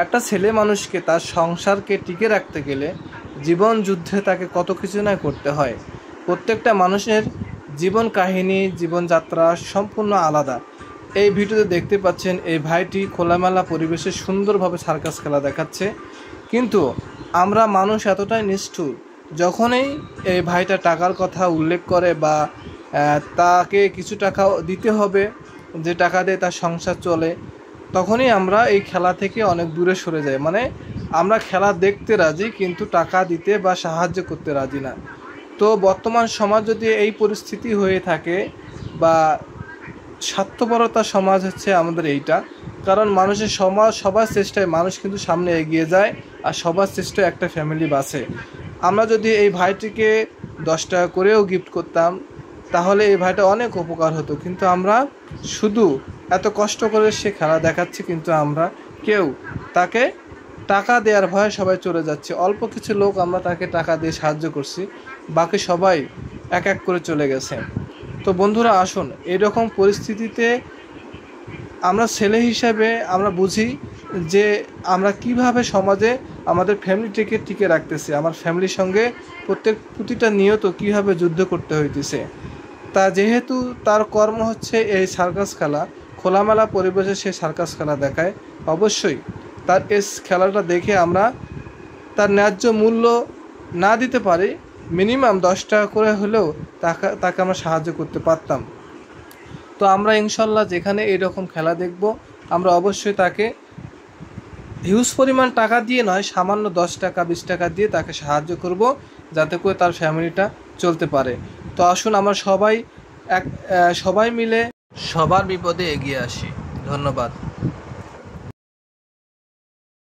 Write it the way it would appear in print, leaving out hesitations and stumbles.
একটা ছেলে মানুষকে তার সংসারকে টিকে রাখতে গেলে জীবন যুদ্ধে তাকে কত কিছু না করতে হয়। প্রত্যেকটা মানুষের জীবন কাহিনী, জীবনযাত্রা সম্পূর্ণ আলাদা। এই ভিডিওতে দেখতে পাচ্ছেন এই ভাইটি খোলামেলা পরিবেশে সুন্দরভাবে সার্কাস খেলা দেখাচ্ছে। কিন্তু আমরা মানুষ এতটাই নিষ্ঠুর, যখনই এই ভাইটা টাকার কথা উল্লেখ করে বা তাকে কিছু টাকা দিতে হবে, যে টাকা দিয়ে তার সংসার চলে, তখনই আমরা এই খেলা থেকে অনেক দূরে সরে যাই। মানে আমরা খেলা দেখতে রাজি, কিন্তু টাকা দিতে বা সাহায্য করতে রাজি না। তো বর্তমান সমাজ যদি এই পরিস্থিতি হয়ে থাকে, বা স্বার্থপরতা সমাজ হচ্ছে আমাদের এইটা, কারণ মানুষের সবার চেষ্টায় মানুষ কিন্তু সামনে এগিয়ে যায়, আর সবার চেষ্টায় একটা ফ্যামিলি বাঁচে। আমরা যদি এই ভাইটিকে 10 টাকা করেও গিফট করতাম, তাহলে এই ভাইটা অনেক উপকার হতো। কিন্তু আমরা শুধু এত কষ্ট করে সে খেলা দেখাচ্ছি, কিন্তু আমরা কেউ তাকে টাকা দেওয়ার ভয়ে সবাই চলে যাচ্ছে। অল্প কিছু লোক আমরা তাকে টাকা দিয়ে সাহায্য করছি, বাকি সবাই এক এক করে চলে গেছে। তো বন্ধুরা, আসুন এরকম পরিস্থিতিতে আমরা ছেলে হিসেবে আমরা বুঝি যে আমরা কিভাবে সমাজে আমাদের ফ্যামিলিটিকে টিকে রাখতেছি, আমার ফ্যামিলির সঙ্গে প্রতিটা নিয়ত কিভাবে যুদ্ধ করতে হইতেছে। তা যেহেতু তার কর্ম হচ্ছে এই সার্কাস খেলা, খোলামেলা পরিবেশে সে সার্কাস খেলা দেখায়, অবশ্যই তার এই খেলাটা দেখে আমরা তার ন্যায্য মূল্য না দিতে পারি, মিনিমাম 10 টাকা করে হলেও তাকে আমরা সাহায্য করতে পারতাম। তো আমরা ইনশাল্লাহ যেখানে এরকম খেলা দেখব, আমরা অবশ্যই তাকে হিউজ পরিমাণ টাকা দিয়ে নয়, সামান্য 10 টাকা 20 টাকা দিয়ে তাকে সাহায্য করব, যাতে করে তার ফ্যামিলিটা চলতে পারে। তো আসুন আমরা সবাই মিলে সবার বিপদে এগিয়ে আসি। ধন্যবাদ।